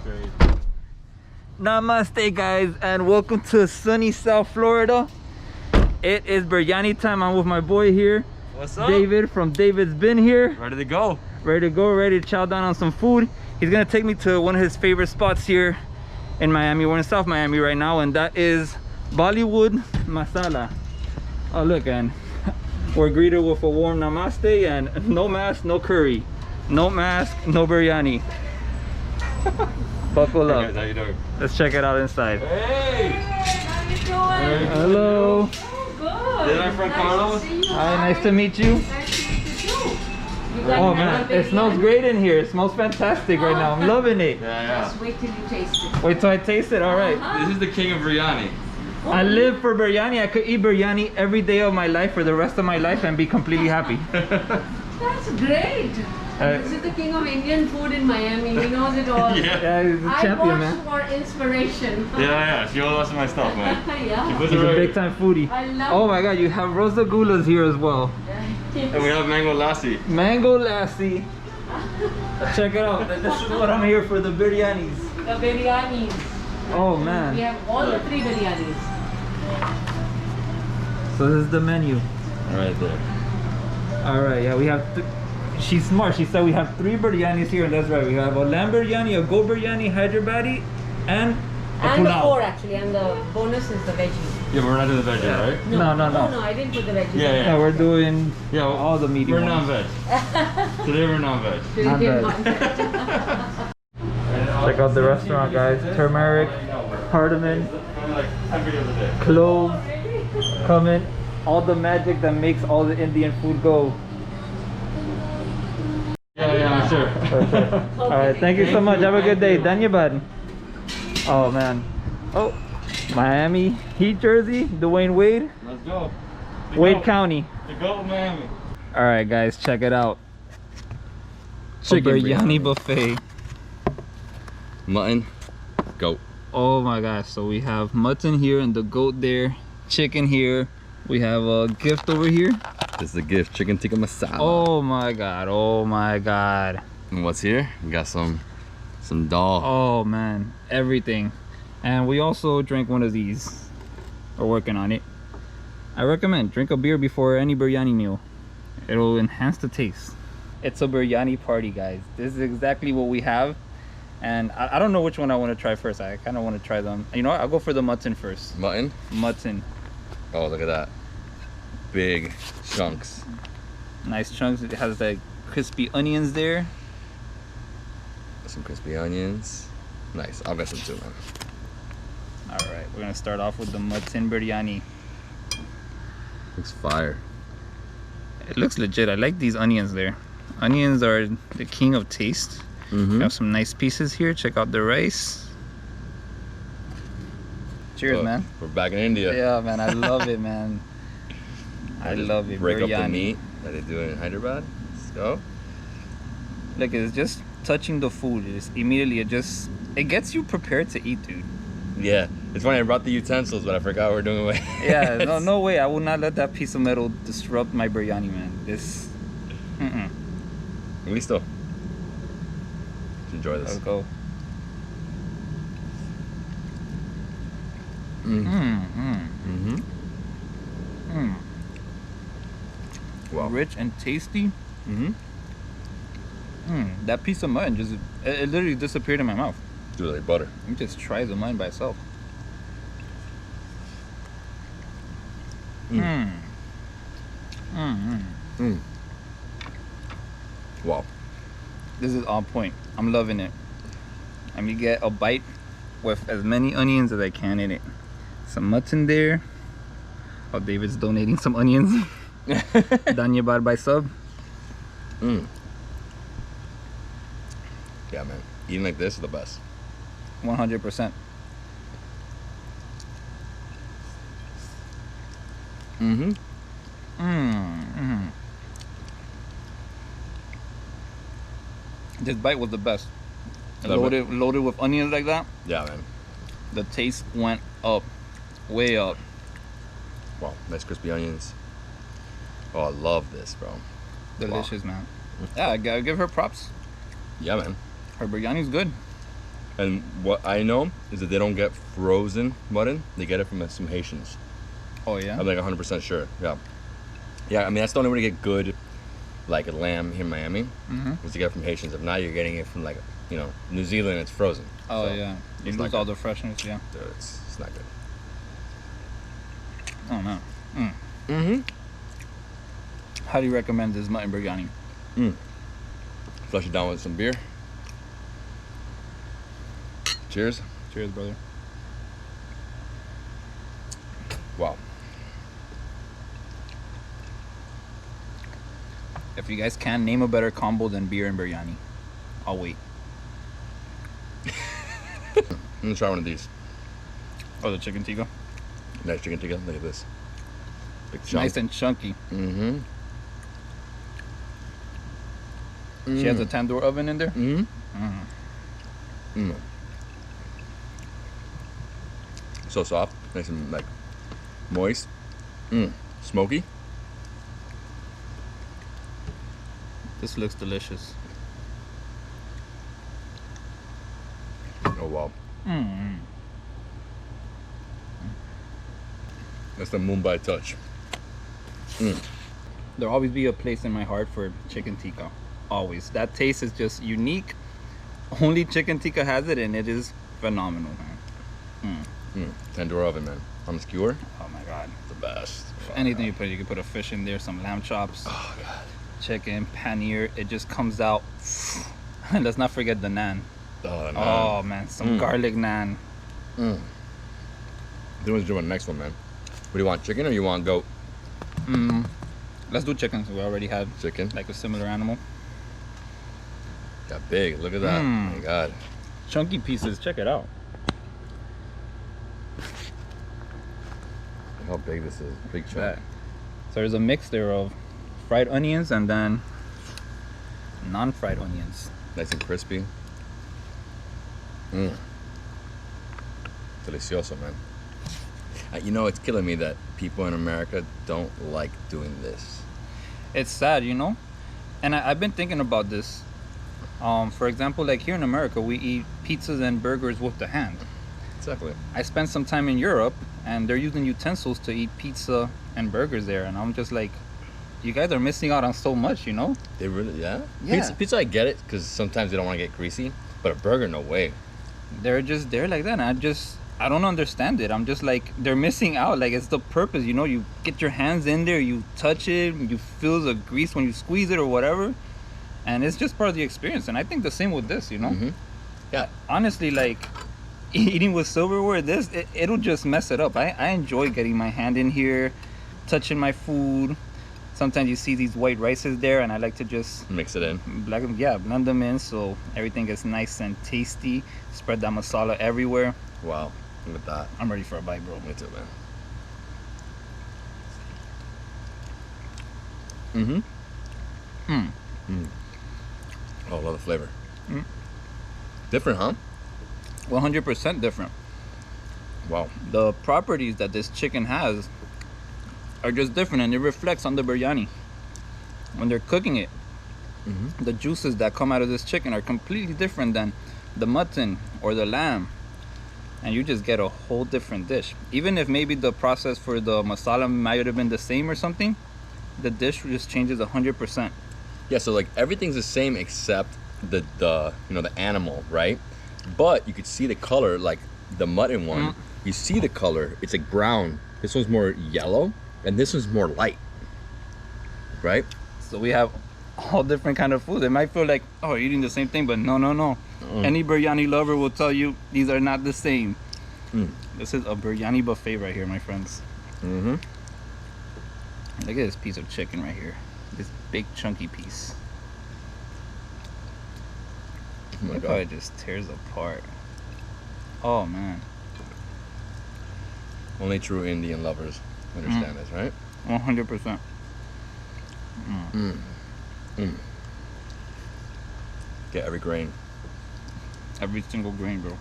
Straight. Namaste guys, and welcome to sunny South Florida. It is biryani time. I'm with my boy here. What's up? David from David's Been here. Ready to go. Ready to go, ready to chow down on some food. He's gonna take me to one of his favorite spots here in Miami. We're in South Miami right now, and that is Bollywood Masala. Oh look, and we're greeted with a warm namaste and no mask, no curry. No mask, no biryani. Buckle up. Hey guys, how you doing? Let's check it out inside. Hey! How you doing? Hello. Oh, good. This is my friend Carlos. Hi, nice to meet you. Nice to meet you too. You got Oh another man, it biryani? smells great in here. It smells fantastic right now. I'm loving it. Yeah, Just wait till you taste it. Wait till I taste it. All right. This is the king of biryani. I live for biryani. I could eat biryani every day of my life for the rest of my life and be completely happy. That's great. This is the king of Indian food in Miami. He knows it all. Yeah, he's a I champion, watch man. for inspiration. Yeah, she all lots of my stuff, man. Yeah. She puts He's it a right. big time foodie. I love Oh my god, you have rosagulas here as well. And we have mango lassi. Mango lassi. Check it out. This is what I'm here for, the biryanis. The biryanis. Oh We man. have all the 3 biryanis. So this is the menu. Right there. All right, yeah, we have. She's smart. She said we have 3 biryanis here, and that's right. We have a lamb biryani, a goat biryani, Hyderabadi, and a And the pulao. 4 actually, and the bonus is the veggie. Yeah, but we're not doing the veggie, right? No, no, no. No, I didn't put the veggie. Yeah, Yeah, we're doing Yeah, well, all the meaty we're ones. non-veg. Today we're non-veg. Not bad. Check out the restaurant, guys. Turmeric, cardamom, Like 10 videos a day. clove, cumin, all the magic that makes all the Indian food go. Yeah, I'm sure. For sure. All right, thank you so much. Have a good day. Dhanyabad. Oh man. Oh, Miami Heat jersey, Dwayne Wade, Let's go. Wade County. To go to Miami. All right, guys, check it out. Chicken biryani biryani. buffet. Mutton, goat. Oh my gosh, so we have mutton here and the goat there, chicken here. We have a gift over here. This is the gift, chicken tikka masala. Oh my god, oh my god. And what's here? We got some dal. Oh man, everything. And we also drank one of these. We're working on it. I recommend drink a beer before any biryani meal. It'll enhance the taste. It's a biryani party, guys. This is exactly what we have. And I don't know which one I want to try first. I kind of want to try them. You know what? I'll go for the mutton first. Mutton? Mutton. Oh, look at that. Big chunks. Nice chunks. It has like crispy onions there. Some crispy onions. Nice. I'll get some too, man. All right, we're gonna start off with the mutton biryani. Looks fire. It looks legit. I like these onions there. Onions are the king of taste. Mm-hmm. We have some nice pieces here. Check out the rice. Cheers, man. We're back in India. Yeah, man. I love it, man. I love it. Break up the Biryani. meat that they do in Hyderabad. Let's go. Look, it's just touching the food. It's immediately, it gets you prepared to eat, dude. Yeah. It's funny, I brought the utensils, but I forgot we're doing away. Yeah, no way. I will not let that piece of metal disrupt my biryani, man. This, Listo. Let's enjoy this. Let's go. Mm-hmm. Wow. Rich and tasty. Mm-hmm. That piece of mutton just, it literally disappeared in my mouth. Do it like butter. Let me just try the mutton by itself. Wow. This is on point. I'm loving it. Let me get a bite with as many onions as I can in it. Some mutton there. Oh, David's donating some onions. Dhanyabad by sub. Yeah, man. Eating like this is the best. 100%. This bite was the best. Loaded with onions like that. Yeah, man. The taste went up, way up. Wow, nice crispy onions. Oh, I love this, bro. Delicious, man. Yeah, I gotta give her props. Yeah, man. Her biryani's good. And what I know is that they don't get frozen mutton. They get it from some Haitians. Oh yeah. I'm like 100% sure. Yeah. Yeah, I mean that's the only way to get good, like lamb here in Miami, is to get it from Haitians. If not, you're getting it from like, you know, New Zealand. It's frozen. Oh So, yeah. You it's lose not all good. the freshness. Yeah. Dude, it's not good. Oh no. Mm-hmm. How do you recommend this mutton biryani? Flush it down with some beer. Cheers. Cheers, brother. Wow. If you guys can name a better combo than beer and biryani, I'll wait. I'm gonna try one of these. Oh, the chicken tikka. Nice chicken tikka. Look at this. Big It's chunk. nice and chunky. Mm-hmm. She has a tandoor oven in there. So soft, nice and like moist. Smoky. This looks delicious. Oh wow. That's the Mumbai touch. There'll always be a place in my heart for chicken tikka. Always. That taste is just unique. Only chicken tikka has it, and it is phenomenal, man. Tandoor oven, man. On the skewer, Oh my god. the best. Anything you put, you can put a fish in there, some lamb chops, Oh god. chicken, paneer. It just comes out. And let's not forget the naan. Oh, no. Oh man, some garlic naan. Then let's do the next one, man. What do you want, chicken or you want goat? Let's do chicken. So we already had Chicken. like a similar animal. Got big. Look at that. Oh my god. Chunky pieces. Check it out. Look how big this is. Big chunk. That. So there's a mix there of fried onions and then non-fried onions. Nice and crispy. Delicioso, man. You know, it's killing me that people in America don't like doing this. It's sad, you know? And I've been thinking about this. For example, like here in America, we eat pizzas and burgers with the hand. Exactly. I spent some time in Europe, and they're using utensils to eat pizza and burgers there. And I'm just like, you guys are missing out on so much, you know? They really, yeah? Yeah. Pizza, I get it, because sometimes they don't want to get greasy. But a burger, no way. They're like that. And I don't understand it. I'm just like, they're missing out. Like, it's the purpose, you know? You get your hands in there, you touch it, you feel the grease when you squeeze it or whatever. And it's just part of the experience. And I think the same with this, you know? Yeah. Honestly, like, eating with silverware, it'll just mess it up. I enjoy getting my hand in here, touching my food. Sometimes you see these white rices there, and I like to just Mix it in. blend them in so everything is nice and tasty. Spread that masala everywhere. Wow. Look at that. I'm ready for a bite, bro. Me too, man. Oh, I love the flavor. Different, huh? 100% different. Wow. The properties that this chicken has are just different, and it reflects on the biryani. When they're cooking it, the juices that come out of this chicken are completely different than the mutton or the lamb, and you just get a whole different dish. Even if maybe the process for the masala might have been the same or something, the dish just changes 100%. Yeah, so like everything's the same except the you know, the animal, right? But you could see the color, like the mutton one. You see the color. It's like brown. This one's more yellow, and this one's more light, right? So we have all different kind of food. It might feel like, oh, you're eating the same thing, but no. Any biryani lover will tell you these are not the same. This is a biryani buffet right here, my friends. Look at this piece of chicken right here. This big chunky piece. Oh my Look how God. it just tears apart. Oh man. Only true Indian lovers understand this, right? 100%. Get every grain. Every single grain, bro.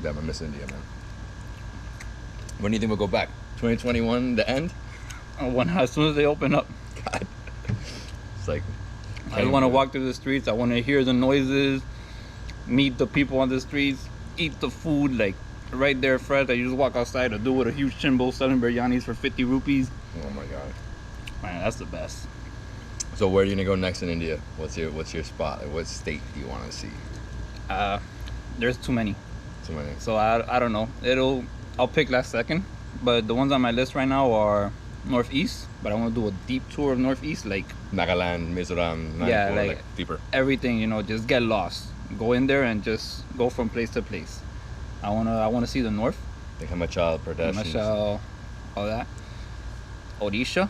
Damn, I miss India, man. When do you think we'll go back? 2021, the end? As soon as they open up. God. It's like, I just want to walk through the streets. I want to hear the noises, meet the people on the streets, eat the food like right there fresh. You just walk outside to do with a huge chimbo selling biryanis for 50 rupees. Oh my god. Man, that's the best. So where are you gonna go next in India? What's your spot? Like, what state do you want to see? There's too many. Too many. So I don't know. I'll pick last second. But the ones on my list right now are Northeast. But I want to do a deep tour of Northeast, like Nagaland, Mizoram, Manipur, Yeah, like deeper. everything. Just get lost. Go in there and just go from place to place. I wanna see the north. Like Himachal Pradesh. Himachal, all that. Odisha.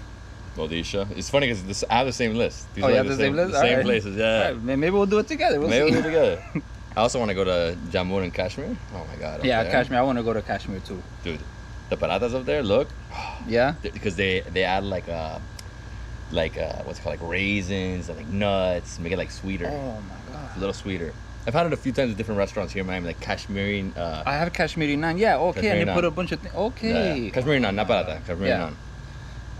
Odisha. It's funny because I have the same list. These Oh, are you like have the same list? The same Alright. places, yeah. Right, maybe we'll do it together. We'll Maybe see. we'll do it together. I also want to go to Jammu and Kashmir. Oh my god. Yeah, there. Kashmir. I want to go to Kashmir too. Dude, the parathas up there, look. Yeah. Because they add like what's it called, like raisins and like nuts, make it like sweeter. Oh my god. A little sweeter. I've had it a few times at different restaurants here in Miami, like Kashmiri. I have Kashmiri naan. Yeah. Okay. Kashmiri And they naan. put a bunch of things. Okay. Yeah. Kashmiri naan, not paratha. Kashmiri Yeah. naan.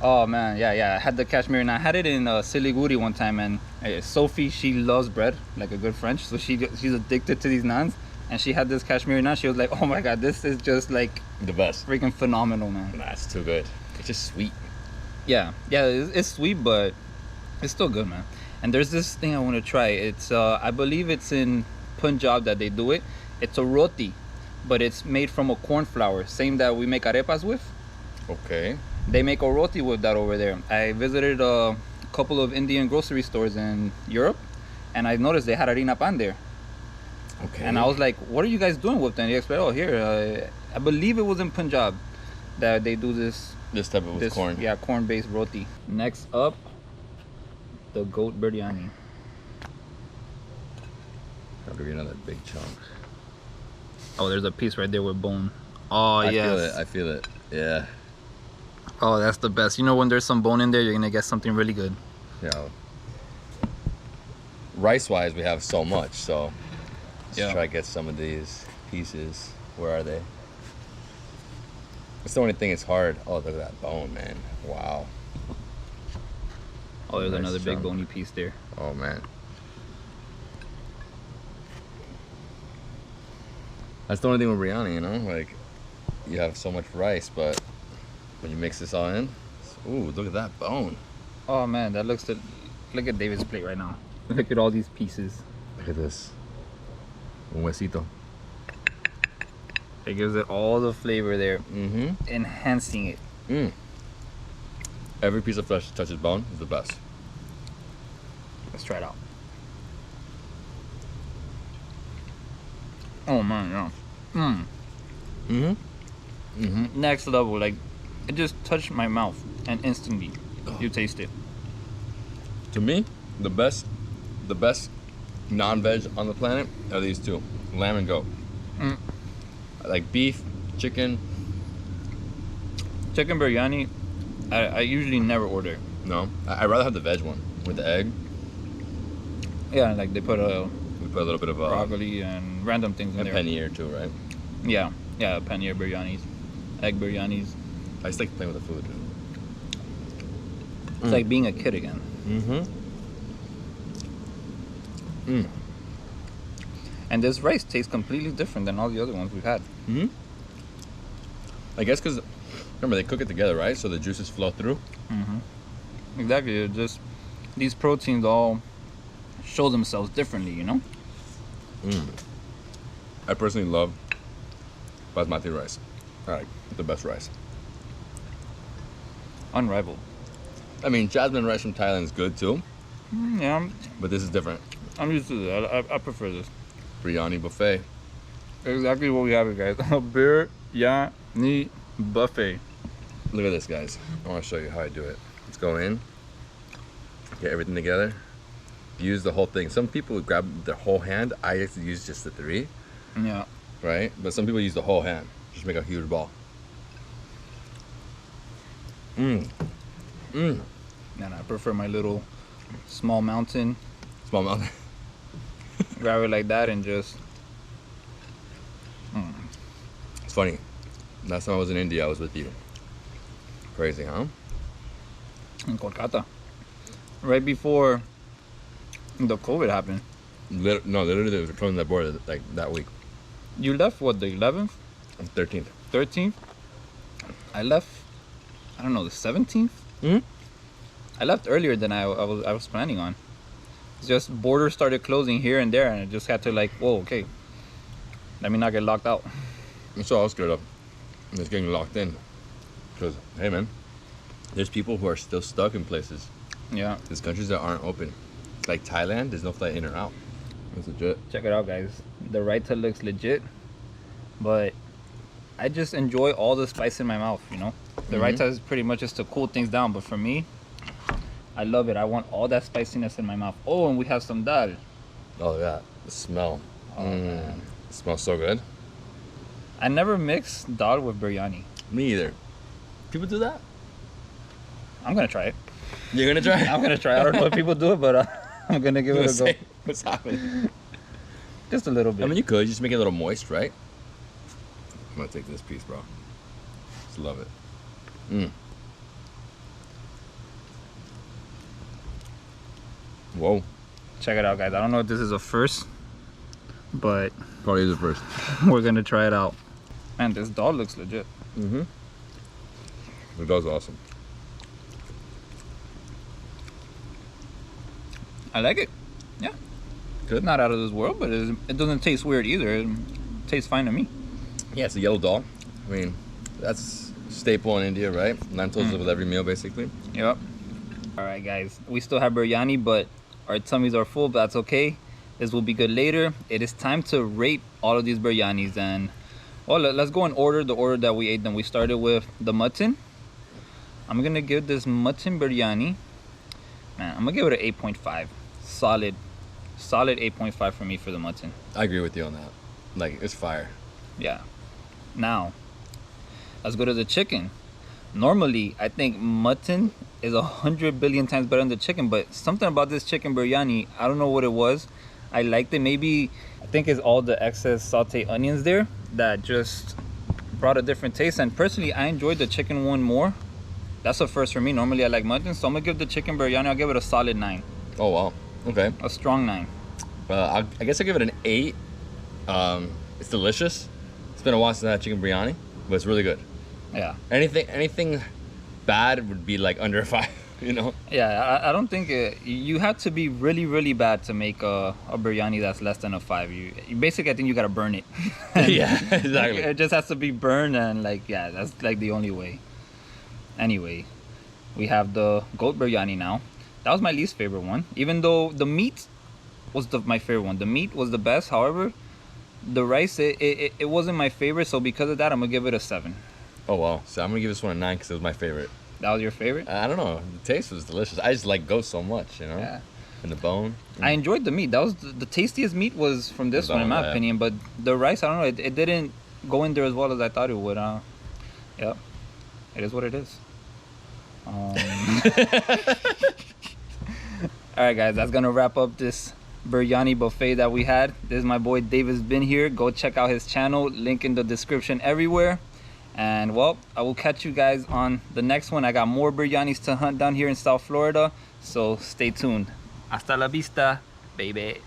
Oh man, yeah. I had the Kashmiri naan. I had it in Siliguri one time, and Sophie, she loves bread like a good French, so she's addicted to these naans. And she had this Kashmiri naan. She was like, "Oh my god, this is just like The best. freaking phenomenal, man." Nah, it's too good. It's just sweet. Yeah, it's sweet, but it's still good, man. And there's this thing I want to try. It's I believe it's in Punjab that they do it. It's a roti, but it's made from a corn flour, same that we make arepas with. Okay. They make a roti with that over there. I visited a couple of Indian grocery stores in Europe, and I noticed they had harina pan there. Okay. And I was like, "What are you guys doing with them?" They explained, "Oh, here, I believe it was in Punjab that they do this." This type of corn. Yeah, corn-based roti. Next up, the goat biryani. I'll give you another big chunk. Oh, there's a piece right there with bone. Oh, yes. I feel it. Yeah. Oh, that's the best. You know, when there's some bone in there, you're gonna get something really good. Yeah. Rice-wise, we have so much, so let's try to get some of these pieces. Where are they? That's the only thing. It's hard. Oh, look at that bone, man. Wow. Oh, there's Nice another big chunk. bony piece there. Oh man. That's the only thing with biryani, you know? Like, you have so much rice, but when you mix this all in, ooh, look at that bone. Oh man, that looks look at David's plate right now. Look at all these pieces. Look at this. Un huesito. It gives it all the flavor there, Mm-hmm. enhancing it. Mm. Every piece of flesh that touches bone is the best. Let's try it out. Oh man, yeah. Mm-hmm. Mm-hmm. Next level, like it just touched my mouth and instantly you taste it. To me, the best non-veg on the planet are these two, lamb and goat. Like beef, chicken. Chicken biryani, I usually never order. No, I'd rather have the veg one with the egg. Yeah, like they put We put a little bit of broccoli and random things in and there. paneer too, right? Yeah, paneer biryanis, egg biryanis. I just like playing with the food. It's like being a kid again. Mm-hmm. And this rice tastes completely different than all the other ones we've had. Mm-hmm. I guess because, remember, they cook it together, right? So the juices flow through. Exactly. It's just these proteins all show themselves differently, you know? I personally love basmati rice. Like, the best rice. Unrivaled. I mean, jasmine rice from Thailand is good too, Yeah, but this is different. I'm used to that. I prefer this. Biryani buffet. Exactly what we have here, guys. A biryani buffet. Look at this, guys. I want to show you how I do it. Let's go in, get everything together, use the whole thing. Some people would grab their whole hand. I like to use just the three, Yeah. right? But some people use the whole hand. Just make a huge ball. And I prefer my little small mountain. Small mouth. Grab it like that and just... It's funny. Last time I was in India, I was with you. Crazy, huh? In Kolkata. Right before The COVID happened. No, literally they were closing that border like that week. You left what, the 11th? 13th. 13th? I left, I don't know, the 17th? Hmm? I left earlier than I was planning on. It's just borders started closing here and there, and I just had to like, whoa, okay, let me not get locked out. That's all I was scared of. It's getting locked in. Because, hey man, there's people who are still stuck in places. Yeah. There's countries that aren't open. Like Thailand, there's no flight in or out. That's legit. Check it out, guys. The raita looks legit, but I just enjoy all the spice in my mouth, you know? The raita is pretty much just to cool things down, but for me, I love it. I want all that spiciness in my mouth. Oh, and we have some dal. Oh yeah, the smell. Oh, man. It smells so good. I never mix dal with biryani. Me either. People do that? I'm gonna try it. You're gonna try it? I'm gonna try it. I don't know if people do it, but I'm gonna give it a go. What's happening? Just a little bit. I mean, you could just make it a little moist, right? I'm gonna take this piece, bro. Just love it. Whoa. Check it out, guys. I don't know if this is a first, but Probably is the first. we're gonna try it out. Man, this dal looks legit. It does awesome. I like it. Yeah. Good. Not out of this world, but it doesn't taste weird either. It tastes fine to me. Yeah, it's a yellow dal. I mean, that's staple in India, right? Lentils with every meal, basically. Yep. All right, guys. We still have biryani, but our tummies are full, but that's okay. This will be good later. It is time to rate all of these biryanis, and well, let's go in order, the order that we ate them. We started with the mutton. I'm gonna give this mutton biryani, man, I'm gonna give it an 8.5. Solid 8.5 for me for the mutton. I agree with you on that. Like, it's fire. Yeah. Now, let's go to the chicken. Normally, I think mutton is 100 billion times better than the chicken, but something about this chicken biryani, I don't know what it was. I liked it. Maybe, I think it's all the excess sauteed onions there that just brought a different taste. And personally, I enjoyed the chicken one more. That's a first for me. Normally, I like mutton, so I'm gonna give the chicken biryani, I'll give it a solid 9. Oh, wow. Okay. A strong 9. I guess I'll give it an 8. It's delicious. It's been a while since I had chicken biryani, but it's really good. Yeah. Anything bad would be like under a 5, you know? Yeah, I don't think you have to be really, really bad to make a biryani that's less than a 5. You basically, I think you gotta burn it. Yeah, exactly. It just has to be burned, and like, yeah, that's like the only way. Anyway, we have the goat biryani now. That was my least favorite one, even though the meat was my favorite one. The meat was the best. However, the rice, it wasn't my favorite, so because of that, I'm gonna give it a 7. Oh, wow. So I'm going to give this one a 9 because it was my favorite. That was your favorite? I don't know. The taste was delicious. I just like goat so much, you know? Yeah. And the bone. I enjoyed the meat. That was the tastiest meat was from this one, in my opinion. But the rice, I don't know, it didn't go in there as well as I thought it would. Yep. It is what it is. All right, guys, that's gonna wrap up this biryani buffet that we had. This is my boy David's been here. Go check out his channel, link in the description everywhere. And well, I will catch you guys on the next one. I got more biryanis to hunt down here in South Florida, so stay tuned. Hasta la vista, baby.